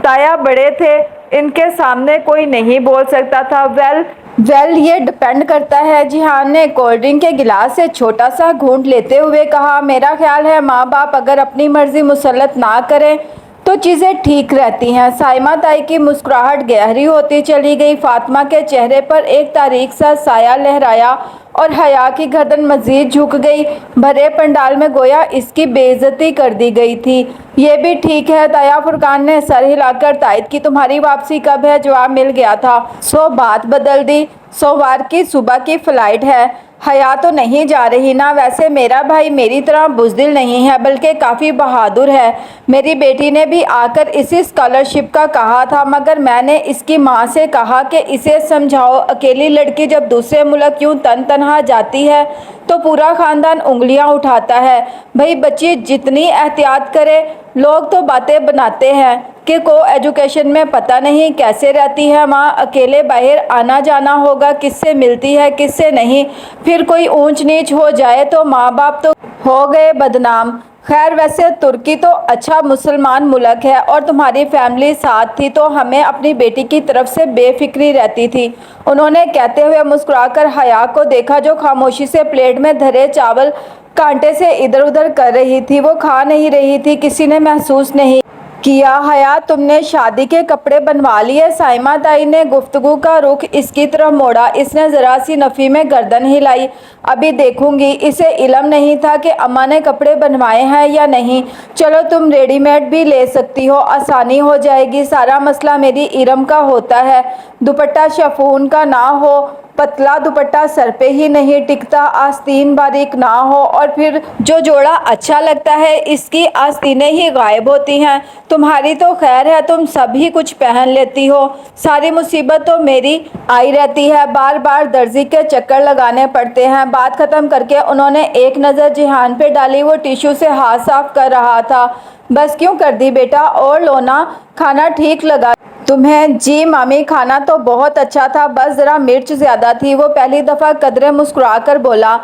Speaker 1: تایا بڑے تھے، ان کے سامنے کوئی نہیں بول سکتا تھا۔ ویل یہ ڈپینڈ کرتا ہے، جیہان نے کولڈ ڈرنک کے گلاس سے چھوٹا سا گھونٹ لیتے ہوئے کہا۔ میرا خیال ہے ماں باپ اگر اپنی مرضی مسلط نہ کریں تو چیزیں ٹھیک رہتی ہیں۔ سائمہ تائی کی مسکراہٹ گہری ہوتی چلی گئی۔ فاطمہ کے چہرے پر ایک تاریک سا سایہ لہرایا اور حیا کی گردن مزید جھک گئی۔ بھرے پنڈال میں گویا اس کی بے عزتی کر دی گئی تھی۔ یہ بھی ٹھیک ہے، تایا فرقان نے سر ہلا کر تائید کی۔ تمہاری واپسی کب ہے؟ جواب مل گیا تھا۔ سو بات بدل دی، سوموار کی صبح کی فلائٹ ہے۔ حیا تو نہیں جا رہی نا؟ ویسے میرا بھائی میری طرح بزدل نہیں ہے، بلکہ کافی بہادر ہے۔ میری بیٹی نے بھی آ کر اسی اسکالرشپ کا کہا تھا، مگر میں نے اس کی ماں سے کہا کہ اسے سمجھاؤ، اکیلی لڑکی جب دوسرے ملک یوں تنہا جاتی ہے تو پورا خاندان انگلیاں اٹھاتا ہے۔ بھئی بچی جتنی احتیاط کرے، لوگ تو باتیں بناتے ہیں کہ کو ایجوکیشن میں پتہ نہیں کیسے رہتی ہے وہاں، اکیلے باہر آنا جانا ہوگا، کس سے ملتی ہے کس سے نہیں، پھر کوئی اونچ نیچ ہو جائے تو ماں باپ تو ہو گئے بدنام۔ خیر ویسے ترکی تو اچھا مسلمان ملک ہے اور تمہاری فیملی ساتھ تھی تو ہمیں اپنی بیٹی کی طرف سے بے فکری رہتی تھی۔ انہوں نے کہتے ہوئے مسکرا کر حیا کو دیکھا جو خاموشی سے پلیٹ میں دھرے چاول کانٹے سے ادھر ادھر کر رہی تھی۔ وہ کھا نہیں رہی تھی، کسی نے محسوس نہیں کیا۔ حیا تم نے شادی کے کپڑے بنوا لیے؟ سائمہ تائی نے گفتگو کا رخ اس کی طرف موڑا۔ اس نے ذرا سی نفی میں گردن ہلائی۔ ابھی دیکھوں گی۔ اسے علم نہیں تھا کہ اماں نے کپڑے بنوائے ہیں یا نہیں۔ چلو تم ریڈی میڈ بھی لے سکتی ہو، آسانی ہو جائے گی۔ سارا مسئلہ میری ارم کا ہوتا ہے، دوپٹہ شفون کا نہ ہو، پتلا دوپٹہ سر پہ ہی نہیں ٹکتا، آستین باریک نہ ہو، اور پھر جو جوڑا اچھا لگتا ہے اس کی آستینیں ہی غائب ہوتی ہیں۔ تمہاری تو خیر ہے، تم سب ہی کچھ پہن لیتی ہو، ساری مصیبت تو میری آئی رہتی ہے، بار بار درزی کے چکر لگانے پڑتے ہیں۔ بات ختم کر کے انہوں نے ایک نظر جیہان پہ ڈالی، وہ ٹیشو سے ہاتھ صاف کر رہا تھا۔ بس کیوں کر دی بیٹا؟ اور لو نا، کھانا ٹھیک لگا تمہیں؟ جی مامی، کھانا تو بہت اچھا تھا، بس ذرا مرچ زیادہ تھی۔ وہ پہلی دفعہ قدرے مسکرا کر بولا۔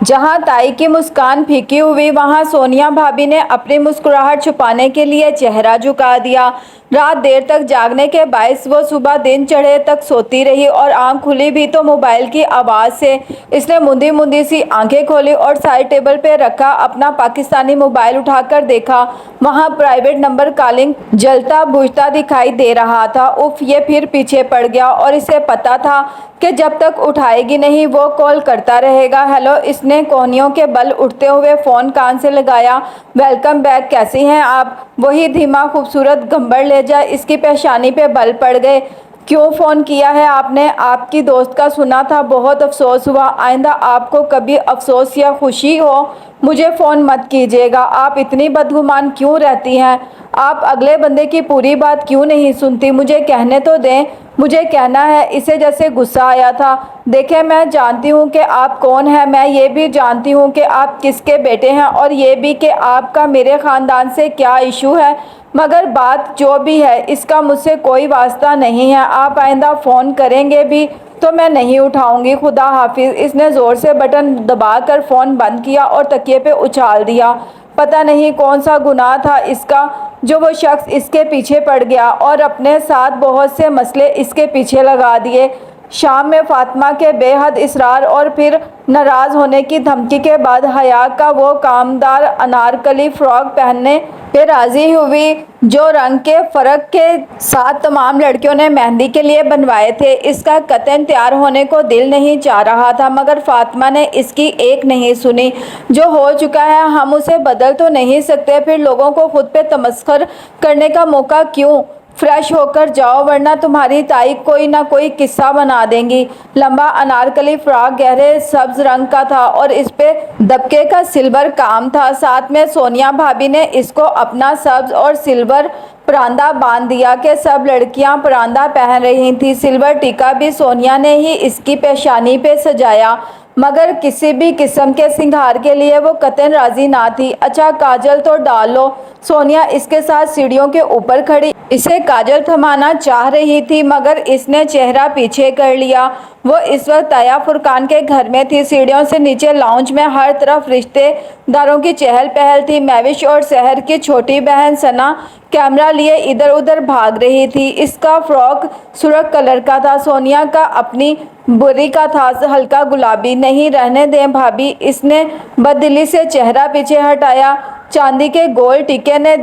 Speaker 1: جہاں تائی کی مسکان پھیکی ہوئی، وہاں سونیا بھابی نے اپنی مسکراہٹ چھپانے کے لیے چہرہ جھکا دیا۔ رات دیر تک جاگنے کے باعث وہ صبح دن چڑھے تک سوتی رہی اور آنکھ کھلی بھی تو موبائل کی آواز سے۔ اس نے موندی موندی سی آنکھیں کھولی اور سائڈ ٹیبل پہ رکھا اپنا پاکستانی موبائل اٹھا کر دیکھا۔ وہاں پرائیویٹ نمبر کالنگ جلتا بجھتا دکھائی دے رہا تھا۔ اف، یہ پھر پیچھے پڑ گیا اور اسے پتا تھا کہ جب تک اٹھائے گی نہیں وہ کال کرتا رہے گا۔ ہیلو، اس نے کوہنیوں کے بل اٹھتے ہوئے فون کان سے لگایا۔ ویلکم بیک، کیسی ہیں آپ؟ وہی دھیما خوبصورت گھمبڑ لہجہ۔ اس کی پیشانی پہ بل پڑ گئے۔ کیوں فون کیا ہے آپ نے؟ آپ کی دوست کا سنا تھا، بہت افسوس ہوا، آئندہ آپ کو کبھی افسوس یا خوشی ہو مجھے فون مت کیجیے گا۔ آپ اتنی بدگمان کیوں رہتی ہیں؟ آپ اگلے بندے کی پوری بات کیوں نہیں سنتی؟ مجھے کہنے تو دیں، مجھے کہنا ہے۔ اسے جیسے غصہ آیا تھا۔ دیکھیں، میں جانتی ہوں کہ آپ کون ہیں، میں یہ بھی جانتی ہوں کہ آپ کس کے بیٹے ہیں، اور یہ بھی کہ آپ کا میرے خاندان سے کیا ایشو ہے، مگر بات جو بھی ہے اس کا مجھ سے کوئی واسطہ نہیں ہے۔ آپ آئندہ فون کریں گے بھی تو میں نہیں اٹھاؤں گی۔ خدا حافظ۔ اس نے زور سے بٹن دبا کر فون بند کیا اور تکیے پہ اچھال دیا۔ پتہ نہیں کون سا گناہ تھا اس کا جو وہ شخص اس کے پیچھے پڑ گیا اور اپنے ساتھ بہت سے مسئلے اس کے پیچھے لگا دیے۔ شام میں فاطمہ کے بے حد اصرار اور پھر ناراض ہونے کی دھمکی کے بعد حیا کا وہ کامدار انارکلی فراک پہننے پہ راضی ہوئی جو رنگ کے فرق کے ساتھ تمام لڑکیوں نے مہندی کے لیے بنوائے تھے۔ اس کا قطعاً تیار ہونے کو دل نہیں چاہ رہا تھا مگر فاطمہ نے اس کی ایک نہیں سنی۔ جو ہو چکا ہے ہم اسے بدل تو نہیں سکتے، پھر لوگوں کو خود پہ تمسخر کرنے کا موقع کیوں؟ فریش ہو کر جاؤ ورنہ تمہاری تائی کوئی نہ کوئی قصہ بنا دیں گی۔ لمبا انارکلی فراک گہرے سبز رنگ کا تھا اور اس پہ دبکے کا سلور کام تھا۔ ساتھ میں سونیا بھابی نے اس کو اپنا سبز اور سلور پراندہ باندھ دیا کہ سب لڑکیاں پراندہ پہن رہی تھیں۔ سلور ٹیکا بھی سونیا نے ہی اس کی پیشانی پہ سجایا مگر کسی بھی قسم کے سنگھار کے لیے وہ قطعاً راضی نہ تھی۔ اچھا کاجل تو ڈال لو۔ سونیا اس کے ساتھ سیڑھیوں کے اوپر کھڑی اسے کاجل تھمانا چاہ رہی تھی مگر اس نے چہرہ پیچھے کر لیا۔ وہ اس وقت تایا فرقان کے گھر میں تھی۔ سیڑھیوں سے نیچے لاؤنج میں ہر طرف رشتے داروں کی چہل پہل تھی۔ مہوش اور سحر کی چھوٹی بہن ثنا کیمرہ لیے ادھر ادھر بھاگ رہی تھی۔ اس کا فراک سرخ کلر کا تھا، سونیا کا اپنی بری کا تھا ہلکا گلابی۔ نہیں رہنے دیں بھابی، اس نے بددلی سے چہرہ پیچھے ہٹایا۔ چاندی کے گول ٹیکے نے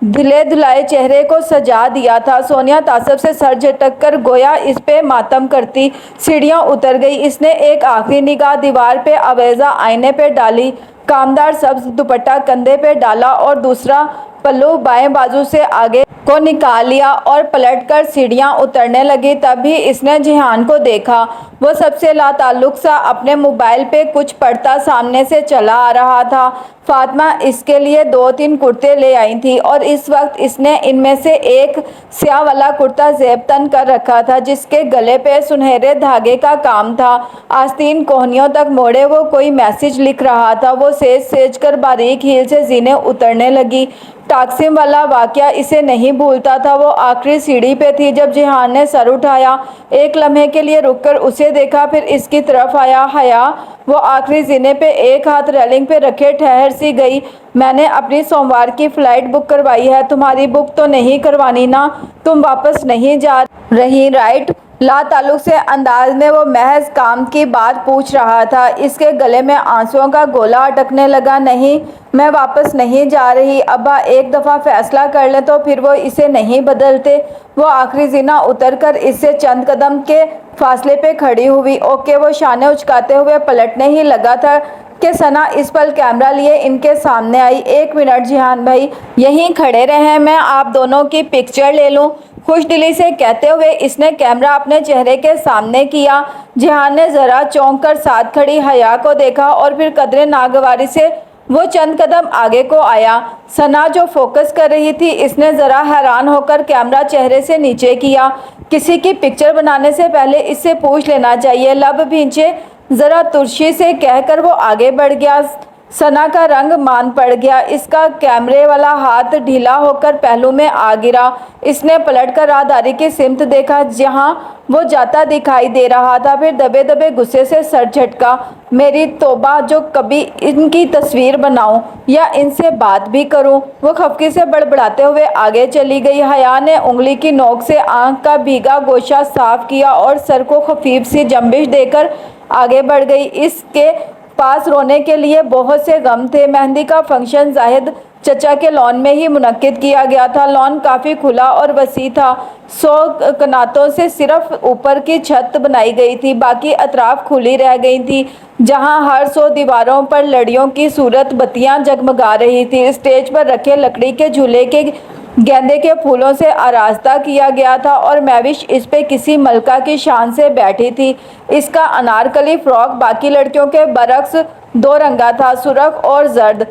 Speaker 1: دھلے دھلائے چہرے کو سجا دیا تھا۔ سونیا تعصب سے سر جھٹک کر گویا اس پہ ماتم کرتی سیڑھیاں اتر گئی۔ اس نے ایک آخری نگاہ دیوار پہ آویزاں آئینے پہ ڈالی، کامدار سبز دوپٹہ کندھے پہ ڈالا اور دوسرا پلو بائیں بازو سے آگے کو نکال لیا اور پلٹ کر سیڑھیاں اترنے لگی۔ تب ہی اس نے جیہان کو دیکھا۔ وہ سب سے لاتعلق سا اپنے موبائل پہ کچھ پڑھتا سامنے سے چلا آ رہا تھا۔ فاطمہ اس کے لیے 2-3 کرتے لے آئی تھی اور اس وقت اس نے ان میں سے ایک سیاہ والا کرتا زیب تن کر رکھا تھا جس کے گلے پہ سنہرے دھاگے کا کام تھا۔ آستین کوہنیوں تک موڑے وہ کوئی میسج لکھ رہا تھا۔ وہ سیج سیج کر باریک ہیل سے زینے اترنے لگی۔ ٹاکسم والا واقعہ اسے نہیں بھولتا تھا۔ وہ آخری سیڑھی پہ تھی جب جیہان نے سر اٹھایا، ایک لمحے کے لیے رک کر اسے دیکھا پھر اس کی طرف آیا۔ حیا وہ آخری زینے پہ ایک ہاتھ ریلنگ پہ رکھے ٹھہر سی گئی۔ میں نے اپنی سوموار کی فلائٹ بک کروائی ہے، تمہاری بک تو نہیں کروانی نا؟ تم واپس نہیں جا رہی رائٹ؟ لاتعلق سے انداز میں وہ محض کام کی بات پوچھ رہا تھا۔ اس کے گلے میں آنسوؤں کا گولا اٹکنے لگا۔ نہیں میں واپس نہیں جا رہی۔ ابا ایک دفعہ فیصلہ کر لیں تو پھر وہ اسے نہیں بدلتے۔ وہ آخری زینہ اتر کر اس سے چند قدم کے فاصلے پہ کھڑی ہوئی۔ اوکے وہ شانے اچکاتے ہوئے پلٹنے ہی لگا تھا کہ ثنا اس پل کیمرہ لیے ان کے سامنے آئی۔ ایک منٹ جیہان بھائی یہیں کھڑے رہیں، میں آپ دونوں کی پکچر لے لوں؟ خوش دلی سے کہتے ہوئے اس نے کیمرہ اپنے چہرے کے سامنے کیا۔ جیہان نے ذرا چونک کر ساتھ کھڑی حیا کو دیکھا اور پھر قدرے ناگواری سے وہ چند قدم آگے کو آیا۔ ثنا جو فوکس کر رہی تھی اس نے ذرا حیران ہو کر کیمرہ چہرے سے نیچے کیا۔ کسی کی پکچر بنانے سے پہلے اس سے پوچھ لینا چاہیے، لب بھینچے ذرا ترشی سے کہہ کر وہ آگے بڑھ گیا۔ ثنا کا رنگ ماند پڑ گیا۔ اس کا کیمرے والا ہاتھ ڈھیلا ہو کر پہلو میں آ گرا۔ اس نے پلٹ کر راہداری کی سمت دیکھا جہاں وہ جاتا دکھائی دے رہا تھا، پھر دبے دبے غصے سے سر جھٹکا۔ میری توبہ جو کبھی ان کی تصویر بناؤں یا ان سے بات بھی کروں۔ وہ خفگی سے بڑبڑاتے ہوئے آگے چلی گئی۔ حیا نے انگلی کی نوک سے آنکھ کا بھیگا گوشہ صاف کیا اور سر کو خفیف سی جنبش دے کر آگے بڑھ گئی۔ اس کے پاس رونے کے لیے بہت سے غم تھے۔ مہندی کا فنکشن زاہد چچا کے لان میں ہی منعقد کیا گیا تھا۔ لان کافی کھلا اور وسیع تھا۔ 100 کناتوں سے صرف اوپر کی چھت بنائی گئی تھی، باقی اطراف کھلی رہ گئی تھی جہاں ہر 100 دیواروں پر لڑیوں کی صورت بتیاں جگمگا رہی تھی۔ اسٹیج پر رکھے لکڑی کے جھولے کے گیندے کے پھولوں سے آراستہ کیا گیا تھا اور مہوش اس پہ کسی ملکہ کی شان سے بیٹھی تھی۔ اس کا انارکلی فراک باقی لڑکیوں کے برعکس 2 رنگا تھا، سرخ اور زرد۔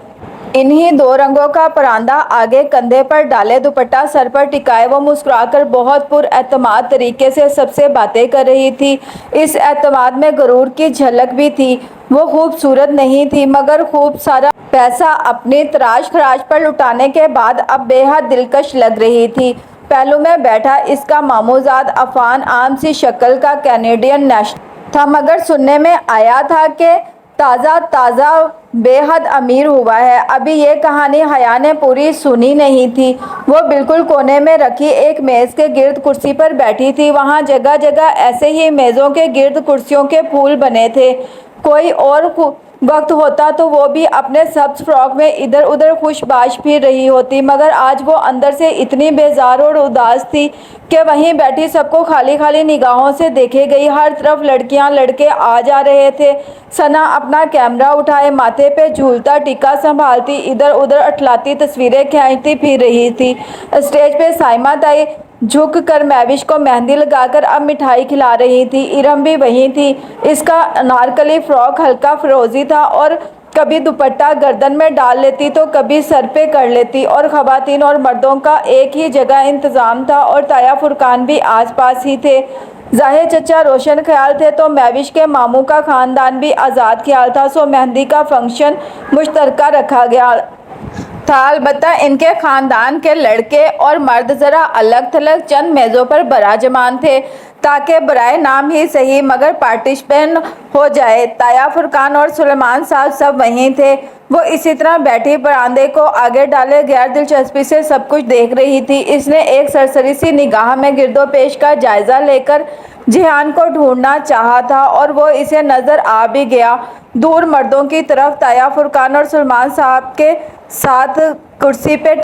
Speaker 1: انہی 2 رنگوں کا پراندہ آگے کندھے پر ڈالے، دوپٹہ سر پر ٹکائے وہ مسکرا کر بہت پر اعتماد طریقے سے سب سے باتیں کر رہی تھی۔ اس اعتماد میں غرور کی جھلک بھی تھی۔ وہ خوبصورت نہیں تھی مگر خوب سارا پیسہ اپنی تراش خراش پر لٹانے کے بعد اب بے حد دلکش لگ رہی تھی۔ پہلو میں بیٹھا اس کا ماموزاد عفان عام سی شکل کا کینیڈین نیشنل تھا مگر سننے میں آیا تھا کہ تازہ بے حد امیر ہوا ہے۔ ابھی یہ کہانی حیا نے پوری سنی نہیں تھی۔ وہ بالکل کونے میں رکھی ایک میز کے گرد کرسی پر بیٹھی تھی۔ وہاں جگہ جگہ ایسے ہی میزوں کے گرد کرسیوں کے پھول بنے تھے۔ کوئی اور وقت ہوتا تو وہ بھی اپنے سبز فراک میں ادھر ادھر خوش باش پھر رہی ہوتی، مگر آج وہ اندر سے اتنی بیزار اور اداس تھی کہ وہیں بیٹھی سب کو خالی خالی نگاہوں سے دیکھے گئی۔ ہر طرف لڑکیاں لڑکے آ جا رہے تھے۔ ثنا اپنا کیمرہ اٹھائے ماتھے پہ جھولتا ٹیکا سنبھالتی ادھر ادھر اٹھلاتی تصویریں کھینچتی پھر رہی تھی۔ اسٹیج پہ سائمہ تائی جھک کر مہوش کو مہندی لگا کر اب مٹھائی کھلا رہی تھی۔ ارم بھی وہیں تھی۔ اس کا انارکلی فراک ہلکا فروزی تھا اور کبھی دوپٹہ گردن میں ڈال لیتی تو کبھی سر پہ کر لیتی، اور خواتین اور مردوں کا ایک ہی جگہ انتظام تھا اور تایا فرقان بھی آس پاس ہی تھے۔ ظاہر چچا روشن خیال تھے تو مہوش کے ماموں کا خاندان بھی آزاد خیال تھا، سو مہندی کا فنکشن مشترکہ رکھا گیا تھا۔ البتہ ان کے خاندان کے لڑکے اور مرد ذرا الگ تھلگ چند میزوں پر براجمان تھے تاکہ برائے نام ہی صحیح مگر پارٹیسپینٹ ہو جائے۔ تایا فرقان اور سلیمان صاحب سب وہیں تھے۔ وہ اسی طرح بیٹھی پراندے کو آگے ڈالے غیر دلچسپی سے سب کچھ دیکھ رہی تھی۔ اس نے ایک سرسری سی نگاہ میں گرد و پیش کا جائزہ لے کر جیحان کو ڈھونڈنا چاہا تھا اور وہ اسے نظر آ بھی گیا۔ دور مردوں کی طرف تایا فرقان اور سلیمان صاحب کے ساتھ کرسی پہ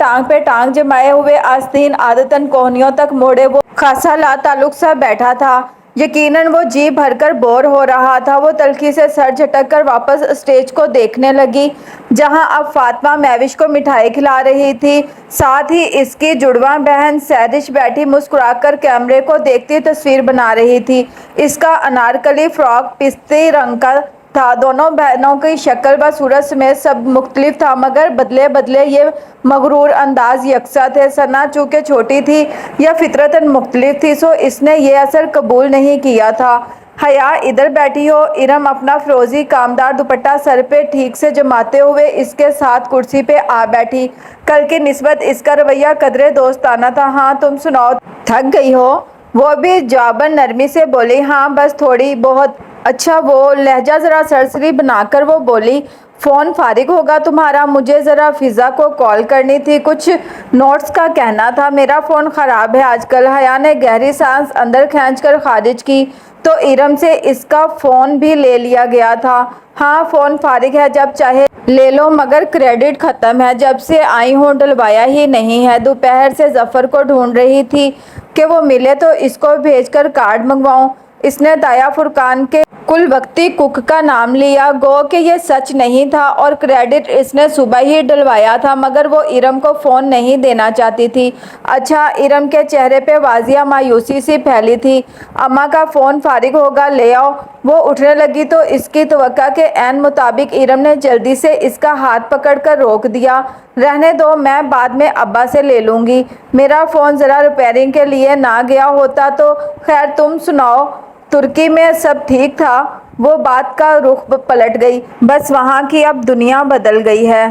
Speaker 1: ٹانگ جمائے ہوئے آستین عادتاً کوہنیوں تک موڑے وہ خاصا لا تعلق سا بیٹھا تھا۔ یقیناً وہ جی بھر کر بور ہو رہا تھا۔ وہ تلخی سے سر جھٹک کر واپس اسٹیج کو دیکھنے لگی جہاں اب فاطمہ مہوش کو مٹھائی کھلا رہی تھی، ساتھ ہی اس کی جڑواں بہن سہرش بیٹھی مسکرا کر کیمرے کو دیکھتی تصویر بنا رہی تھی۔ اس کا انارکلی فراک پستی رنگ کا تھا۔ دونوں بہنوں کی شکل و صورت سمیت سب مختلف تھا مگر بدلے بدلے یہ مغرور انداز یکساں تھے۔ ثنا چونکہ چھوٹی تھی یا فطرتاً مختلف تھی سو اس نے یہ اثر قبول نہیں کیا تھا۔ حیا ادھر بیٹھی ہو۔ ارم اپنا فیروزی کامدار دوپٹہ سر پہ ٹھیک سے جماتے ہوئے اس کے ساتھ کرسی پہ آ بیٹھی۔ کل کی نسبت اس کا رویہ قدرے دوستانہ تھا۔ ہاں تم سناؤ، تھک گئی ہو؟ وہ بھی جواباً نرمی سے بولی، ہاں بس تھوڑی بہت۔ اچھا، وہ لہجہ ذرا سرسری بنا کر وہ بولی، فون فارغ ہوگا تمہارا؟ مجھے ذرا فضا کو کال کرنی تھی، کچھ نوٹس کا کہنا تھا۔ میرا فون خراب ہے آج کل۔ حیا نے گہری سانس اندر کھینچ کر خارج کی تو ارم سے اس کا فون بھی لے لیا گیا تھا۔ ہاں فون فارغ ہے، جب چاہے لے لو مگر کریڈٹ ختم ہے، جب سے آئی ہوں ڈلوایا ہی نہیں ہے۔ دوپہر سے ظفر کو ڈھونڈ رہی تھی کہ وہ ملے تو اس کو بھیج کر کارڈ منگواؤں۔ اس نے تایا فرقان کے کل وقتی کک کا نام لیا، گو کہ یہ سچ نہیں تھا اور کریڈٹ اس نے صبح ہی ڈلوایا تھا مگر وہ ارم کو فون نہیں دینا چاہتی تھی۔ اچھا، ارم کے چہرے پہ واضح مایوسی سی پھیلی تھی۔ اماں کا فون فارغ ہوگا، لے آؤ۔ وہ اٹھنے لگی تو اس کی توقع کے عین مطابق ارم نے جلدی سے اس کا ہاتھ پکڑ کر روک دیا، رہنے دو، میں بعد میں ابا سے لے لوں گی۔ میرا فون ذرا ریپیئرنگ کے لیے نہ گیا ہوتا تو۔ خیر تم سناؤ، ترکی میں سب ٹھیک تھا؟ وہ بات کا رخ پلٹ گئی، بس وہاں کی اب دنیا بدل گئی ہے۔